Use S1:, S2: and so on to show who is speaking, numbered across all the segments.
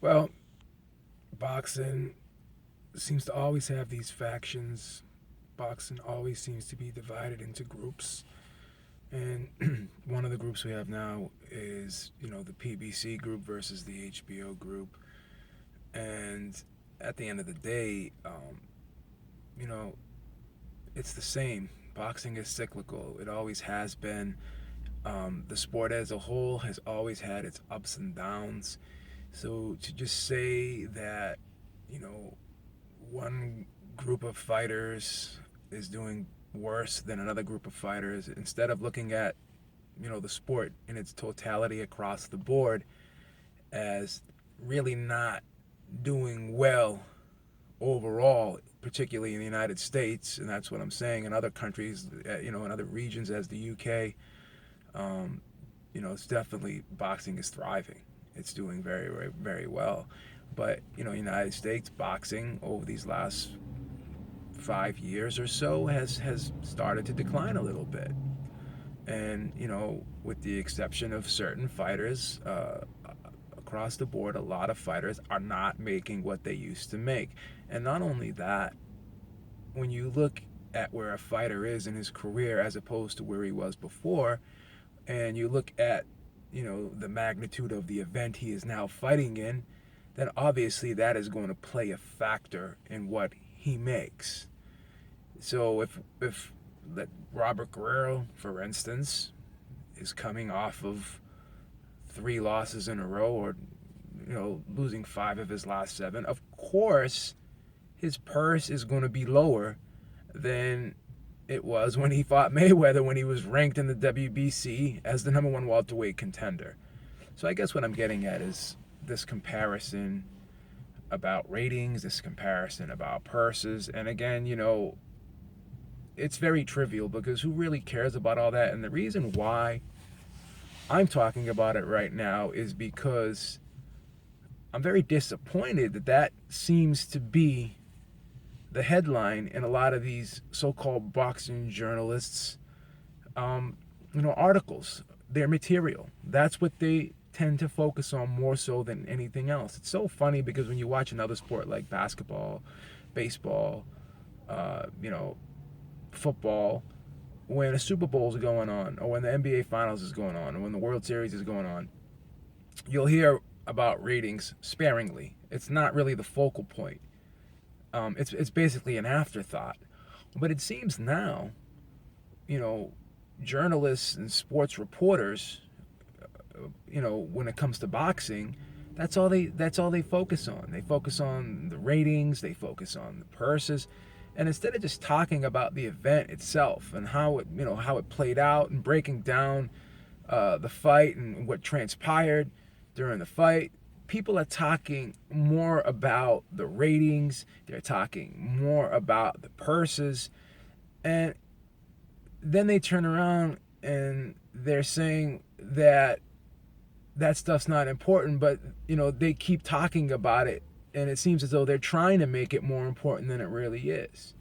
S1: Well, boxing seems to always have these factions. Boxing always seems to be divided into groups. And one of the groups we have now is, the PBC group versus the HBO group. And at the end of the day, you know, it's the same. Boxing is cyclical. It always has been. The sport as a whole has always had its ups and downs. So to just say that, you know, one group of fighters is doing worse than another group of fighters, instead of looking at, the sport in its totality across the board as really not doing well overall, particularly in the United States, and that's what I'm saying. In other countries, in other regions, as the UK, it's definitely boxing is thriving. It's doing very, very, very well. But United States boxing over these last 5 years or so has started to decline a little bit. And with the exception of certain fighters, across the board, a lot of fighters are not making what they used to make. And not only that, when you look at where a fighter is in his career as opposed to where he was before, and you look at the magnitude of the event he is now fighting in, then obviously that is going to play a factor in what he makes. So if Robert Guerrero, for instance, is coming off of 3 losses in a row, or losing 5 of his last 7, of course his purse is going to be lower than it was when he fought Mayweather, when he was ranked in the WBC as the number one welterweight contender. So I guess what I'm getting at is this comparison about ratings, this comparison about purses. And again, it's very trivial, because who really cares about all that? And the reason why I'm talking about it right now is because I'm very disappointed that that seems to be the headline in a lot of these so-called boxing journalists, articles, their material. That's what they tend to focus on more so than anything else. It's so funny, because when you watch another sport like basketball, baseball, football, when a Super Bowl is going on, or when the NBA Finals is going on, or when the World Series is going on, you'll hear about ratings sparingly. It's not really the focal point. It's basically an afterthought. But it seems now, you know, journalists and sports reporters, when it comes to boxing, that's all they focus on. They focus on the ratings, they focus on the purses, and instead of just talking about the event itself and how it played out, and breaking down the fight and what transpired during the fight, people are talking more about the ratings. They're talking more about the purses, and then they turn around and they're saying that that stuff's not important, but they keep talking about it, and it seems as though they're trying to make it more important than it really is.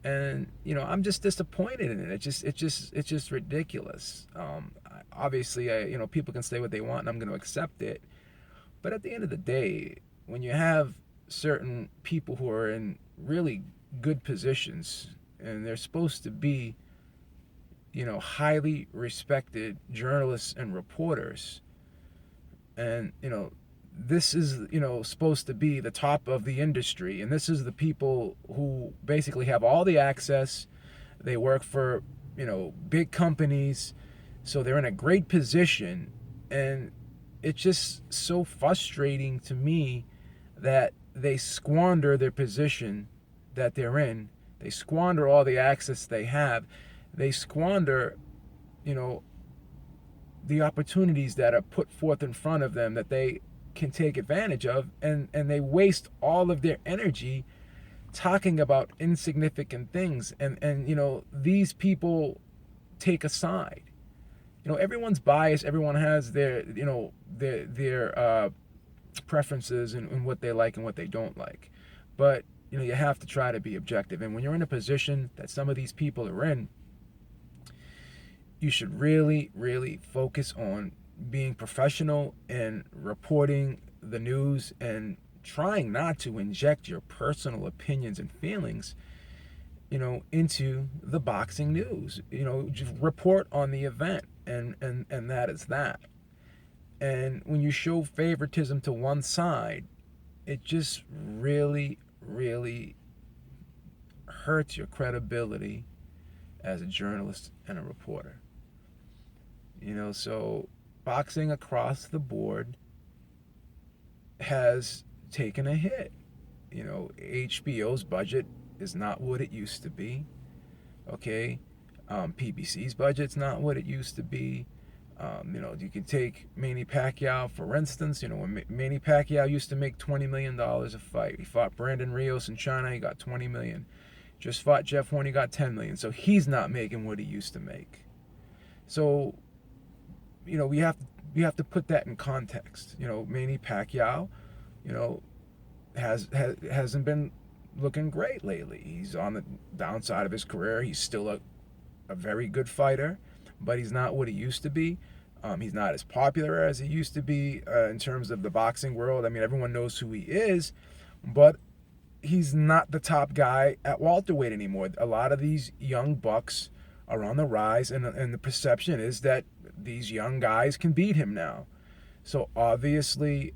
S1: And I'm just disappointed in it. It's just ridiculous. Obviously, people can say what they want, and I'm going to accept it. But at the end of the day, when you have certain people who are in really good positions, and they're supposed to be, highly respected journalists and reporters, and this is supposed to be the top of the industry, and this is the people who basically have all the access. They work for big companies, so they're in a great position. And it's just so frustrating to me that they squander their position that they're in. They squander all the access they have. They squander you know the opportunities that are put forth in front of them that they can take advantage of, and they waste all of their energy talking about insignificant things. And these people take a side. Everyone's biased. Everyone has their preferences and what they like and what they don't like. But you have to try to be objective. And when you're in a position that some of these people are in, you should really, really focus on being professional and reporting the news and trying not to inject your personal opinions and feelings, into the boxing news. Just report on the event, and that is that. And when you show favoritism to one side, it just really, really hurts your credibility as a journalist and a reporter. So boxing across the board has taken a hit. HBO's budget is not what it used to be. Okay, PBC's budget's not what it used to be. You can take Manny Pacquiao for instance. When Manny Pacquiao used to make $20 million a fight, he fought Brandon Rios in China, he got $20 million. Just fought Jeff Horn, he got $10 million. So he's not making what he used to make. So, we have to put that in context. Manny Pacquiao, hasn't been looking great lately. He's on the downside of his career. He's still a very good fighter, but he's not what he used to be. He's not as popular as he used to be in terms of the boxing world. I mean, everyone knows who he is, but he's not the top guy at welterweight anymore. A lot of these young bucks are on the rise, and the perception is that these young guys can beat him now. So obviously,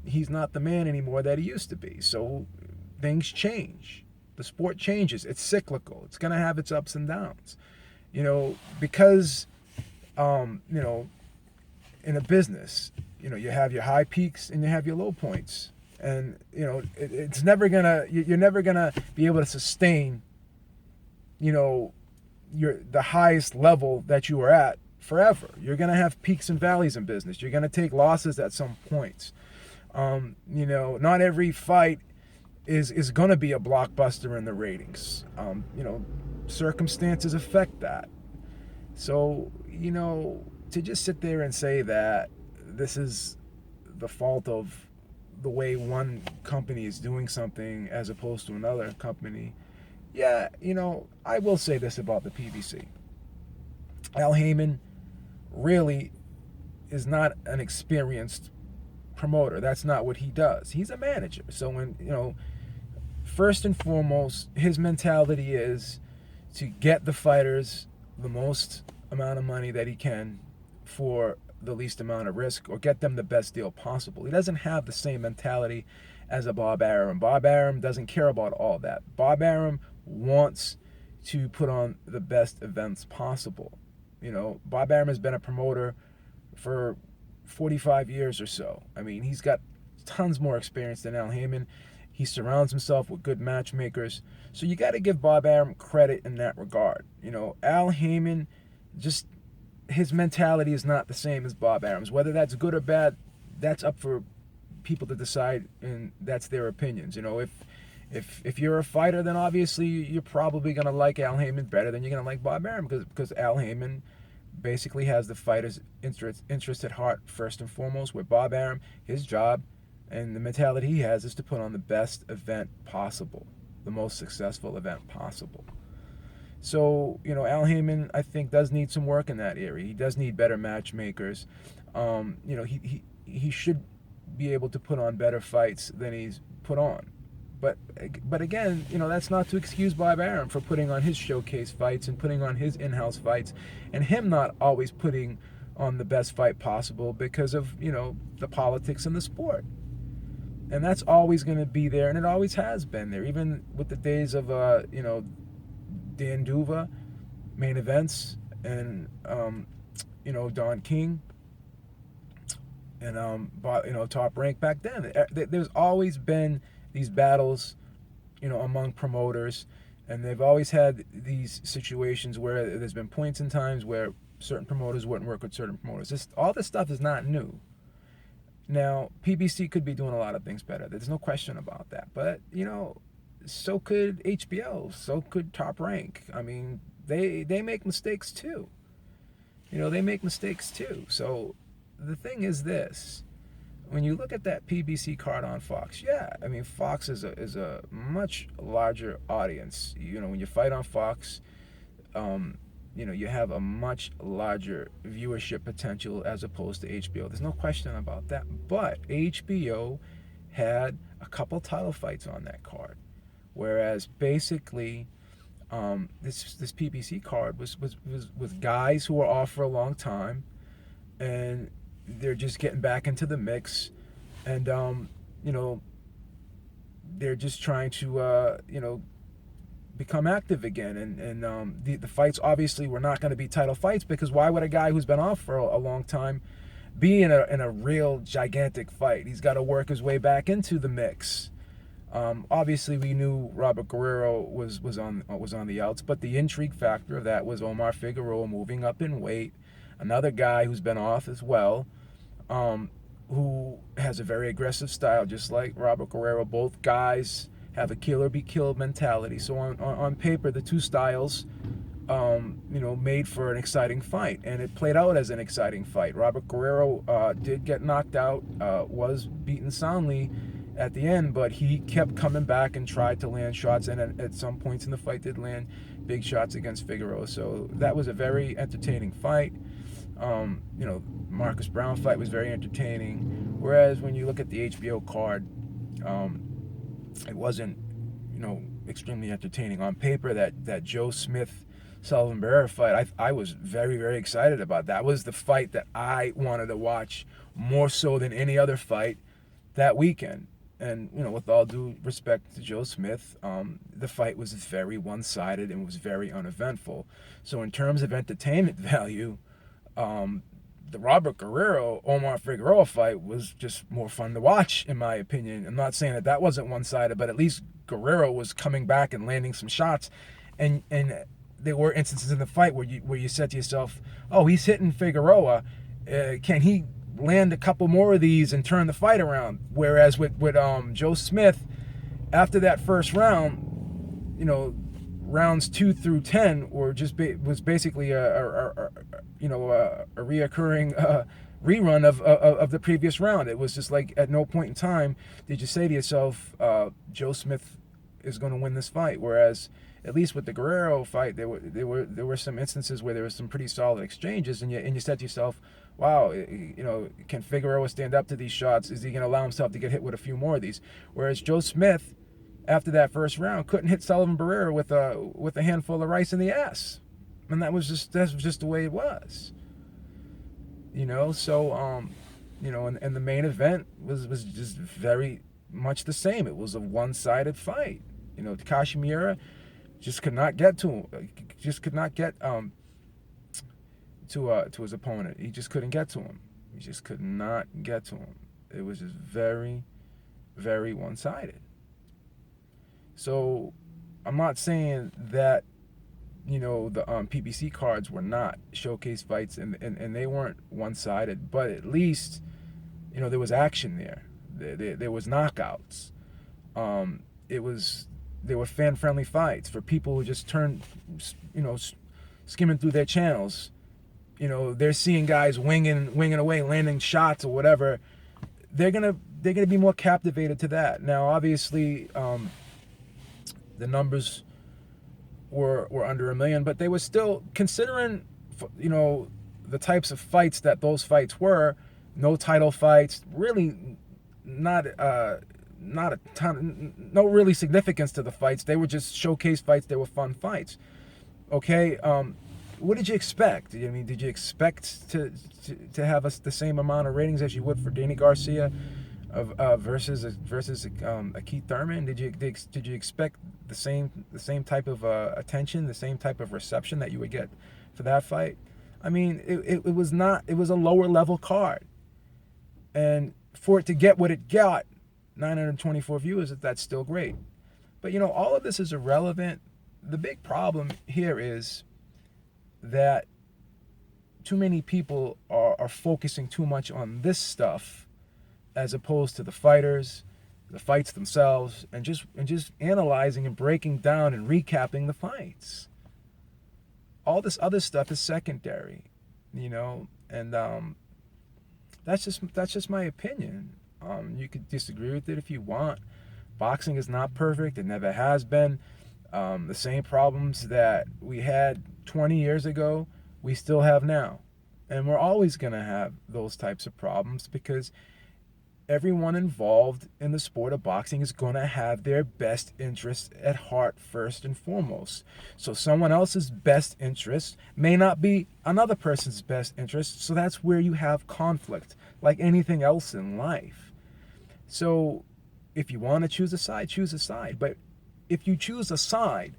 S1: he's not the man anymore that he used to be. So things change. The sport changes. It's cyclical. It's going to have its ups and downs. Because, in a business, you have your high peaks and you have your low points. And, it's never going to, you're never going to be able to sustain, the highest level that you were at forever. You're going to have peaks and valleys in business. You're going to take losses at some points. Not every fight is going to be a blockbuster in the ratings. Circumstances affect that. So, to just sit there and say that this is the fault of the way one company is doing something as opposed to another company, yeah, I will say this about the PBC. Al Heyman really is not an experienced promoter. That's not what he does. He's a manager. So when, first and foremost, his mentality is to get the fighters the most amount of money that he can for the least amount of risk, or get them the best deal possible. He doesn't have the same mentality as a Bob Arum. Bob Arum doesn't care about all that. Bob Arum wants to put on the best events possible. Bob Arum has been a promoter for 45 years or so. I mean, he's got tons more experience than Al Heyman. He surrounds himself with good matchmakers. So you got to give Bob Arum credit in that regard. Al Heyman, just his mentality is not the same as Bob Arum's. Whether that's good or bad, that's up for people to decide, and that's their opinions. If you're a fighter, then obviously you're probably going to like Al Heyman better than you're going to like Bob Arum, because Al Heyman basically has the fighter's interest at heart first and foremost, where Bob Arum, his job and the mentality he has is to put on the best event possible, the most successful event possible. So, Al Heyman, I think, does need some work in that area. He does need better matchmakers. He should be able to put on better fights than he's put on. But again, that's not to excuse Bob Arum for putting on his showcase fights and putting on his in-house fights, and him not always putting on the best fight possible because of, the politics in the sport. And that's always going to be there, and it always has been there, even with the days of, Dan Duva, main events, and Don King, and Top Rank back then. There's always been these battles, among promoters, and they've always had these situations where there's been points in times where certain promoters wouldn't work with certain promoters. All this stuff is not new. Now, PBC could be doing a lot of things better. There's no question about that. But, so could HBO, so could Top Rank. I mean, they make mistakes too. They make mistakes too. So the thing is this: when you look at that PBC card on Fox, yeah, I mean, Fox is a much larger audience. When you fight on Fox, you have a much larger viewership potential as opposed to HBO. There's no question about that. But HBO had a couple title fights on that card, whereas basically this PBC card was with guys who were off for a long time, and they're just getting back into the mix, and they're just trying to become active again, and the fights obviously were not going to be title fights, because why would a guy who's been off for a long time be in a real gigantic fight? He's got to work his way back into the mix. Obviously, we knew Robert Guerrero was on the outs, but the intrigue factor of that was Omar Figueroa moving up in weight, another guy who's been off as well, who has a very aggressive style, just like Robert Guerrero. Both guys have a kill or be killed mentality. So on paper, the two styles, made for an exciting fight, and it played out as an exciting fight. Robert Guerrero did get knocked out, was beaten soundly at the end, but he kept coming back and tried to land shots, and at some points in the fight did land big shots against Figueroa. So that was a very entertaining fight. Marcus Brown fight was very entertaining, whereas when you look at the HBO card, it wasn't extremely entertaining. On paper, that Joe Smith Sullivan Barrera fight, I was very, very excited about. That was the fight that I wanted to watch more so than any other fight that weekend. And with all due respect to Joe Smith, the fight was very one-sided and was very uneventful. So in terms of entertainment value, the Robert Guerrero Omar Figueroa fight was just more fun to watch, in my opinion. I'm not saying that wasn't one-sided, but at least Guerrero was coming back and landing some shots, and there were instances in the fight where you said to yourself, "Oh, he's hitting Figueroa. Can he land a couple more of these and turn the fight around?" Whereas with Joe Smith, after that first round, rounds 2 through 10 was basically a reoccurring rerun of the previous round. It was just like at no point in time did you say to yourself, Joe Smith is going to win this fight. Whereas at least with the Guerrero fight, there were some instances where there was some pretty solid exchanges, and you said to yourself, wow, can Figueroa stand up to these shots? Is he going to allow himself to get hit with a few more of these? Whereas Joe Smith, after that first round, couldn't hit Sullivan Barrera with a handful of rice in the ass, and that's just the way it was. So and the main event was just very much the same. It was a one-sided fight. Takashi Miura just could not get to him. Just could not get to his opponent. He just couldn't get to him. He just could not get to him. It was just very, very one-sided. So I'm not saying that the PBC cards were not showcase fights and they weren't one-sided, but at least there was action there. There was knockouts. They were fan-friendly fights for people who just turned, skimming through their channels. They're seeing guys winging away, landing shots or whatever. They're gonna be more captivated to that. Now, obviously, the numbers were under 1 million, but they were still, considering the types of fights that those fights were, no title fights, really not a ton, no really significance to the fights. They were just showcase fights. They were fun fights. Okay, what did you expect? I mean, did you expect to have the same amount of ratings as you would for Danny Garcia versus a Keith Thurman? Did you expect the same type of attention, the same type of reception that you would get for that fight? I mean, it was not. It was a lower level card, and for it to get what it got, 924 viewers, that's still great. But all of this is irrelevant. The big problem here is that too many people are focusing too much on this stuff as opposed to the fighters, the fights themselves, and just analyzing and breaking down and recapping the fights. All this other stuff is secondary, and that's just my opinion. You could disagree with it if you want. Boxing is not perfect. It never has been. The same problems that we had 20 years ago, we still have now. And we're always going to have those types of problems because everyone involved in the sport of boxing is going to have their best interests at heart first and foremost. So someone else's best interest may not be another person's best interest. So that's where you have conflict, like anything else in life. So if you want to choose a side, choose a side. But if you choose a side,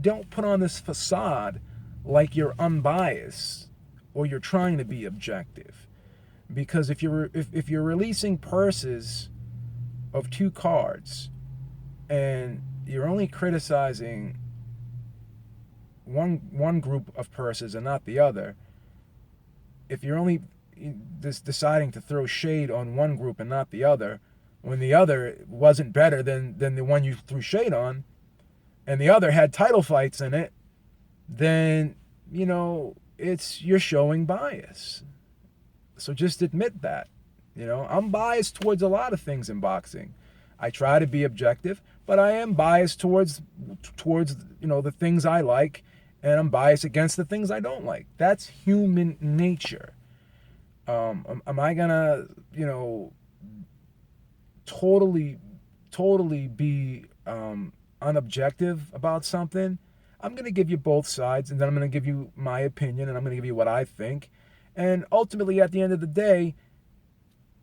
S1: don't put on this facade like you're unbiased or you're trying to be objective. Because if you're releasing purses of 2 cards and you're only criticizing one group of purses and not the other, if you're only deciding to throw shade on one group and not the other, when the other wasn't better than the one you threw shade on, and the other had title fights in it, then you're showing bias. So just admit that. I'm biased towards a lot of things in boxing. I try to be objective, but I am biased towards the things I like, and I'm biased against the things I don't like. That's human nature. Am I gonna totally be unobjective about something? I'm gonna give you both sides, and then I'm gonna give you my opinion, and I'm gonna give you what I think. And ultimately, at the end of the day,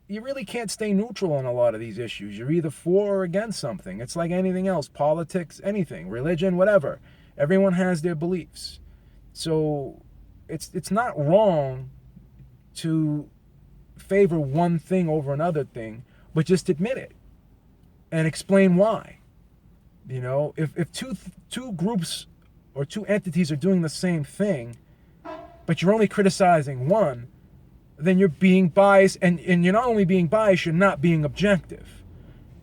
S1: you really can't stay neutral on a lot of these issues. You're either for or against something. It's like anything else, politics, anything, religion, whatever. Everyone has their beliefs. So it's not wrong to favor one thing over another thing, but just admit it and explain why. If two groups or 2 entities are doing the same thing, but you're only criticizing one, then you're being biased, and you're not only being biased, you're not being objective.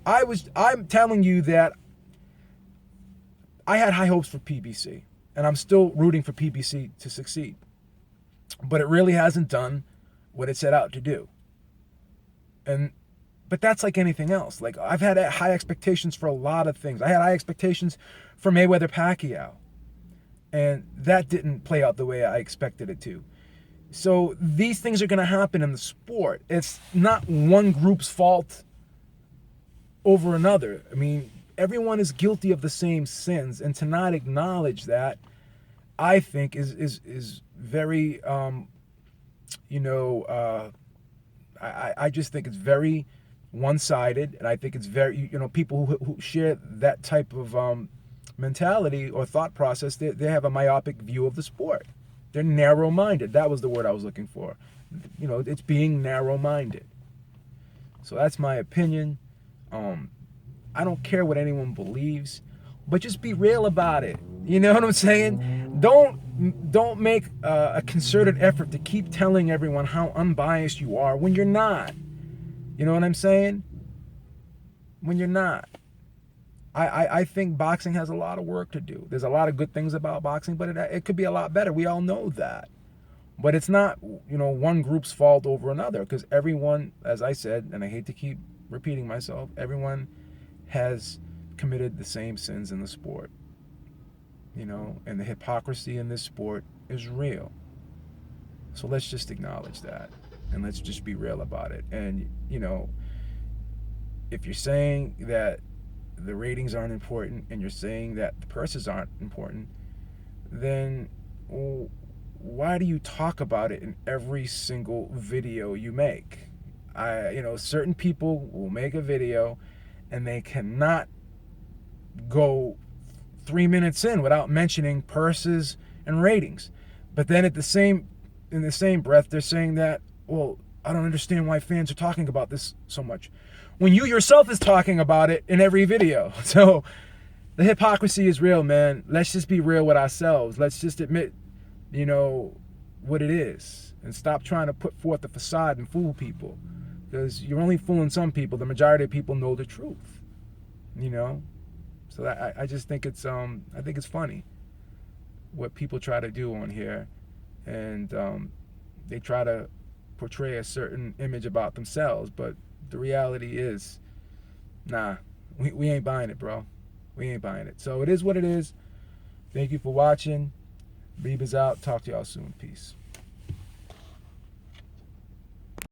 S1: I'm telling you that I had high hopes for PBC, and I'm still rooting for PBC to succeed. But it really hasn't done what it set out to do. But that's like anything else. Like, I've had high expectations for a lot of things. I had high expectations for Mayweather-Pacquiao, and that didn't play out the way I expected it to. So these things are going to happen in the sport. It's not one group's fault over another. I mean, everyone is guilty of the same sins, and to not acknowledge that, I think, is very, I just think it's very one-sided, and I think it's very, people who share that type of mentality or thought process, they have a myopic view of the sport. They're narrow-minded. That was the word I was looking for. It's being narrow-minded. So that's my opinion. I don't care what anyone believes, but just be real about it. You know what I'm saying? Don't make a concerted effort to keep telling everyone how unbiased you are when you're not. You know what I'm saying? When you're not. I think boxing has a lot of work to do. There's a lot of good things about boxing, but it could be a lot better. We all know that. But it's not, one group's fault over another, because everyone, as I said, and I hate to keep repeating myself, everyone has committed the same sins in the sport. And the hypocrisy in this sport is real. So let's just acknowledge that, and let's just be real about it. And, if you're saying that the ratings aren't important, and you're saying that the purses aren't important, then why do you talk about it in every single video you make? Certain people will make a video and they cannot go 3 minutes in without mentioning purses and ratings. But then in the same breath, they're saying that, well, I don't understand why fans are talking about this so much, when you yourself is talking about it in every video. So the hypocrisy is real, man. Let's just be real with ourselves. Let's just admit, what it is, and stop trying to put forth the facade and fool people, because you're only fooling some people. The majority of people know the truth, So I just think it's funny what people try to do on here, and they try to portray a certain image about themselves, but the reality is, nah, we ain't buying it, bro. We ain't buying it. So it is what it is. Thank you for watching. Reba's out. Talk to y'all soon. Peace.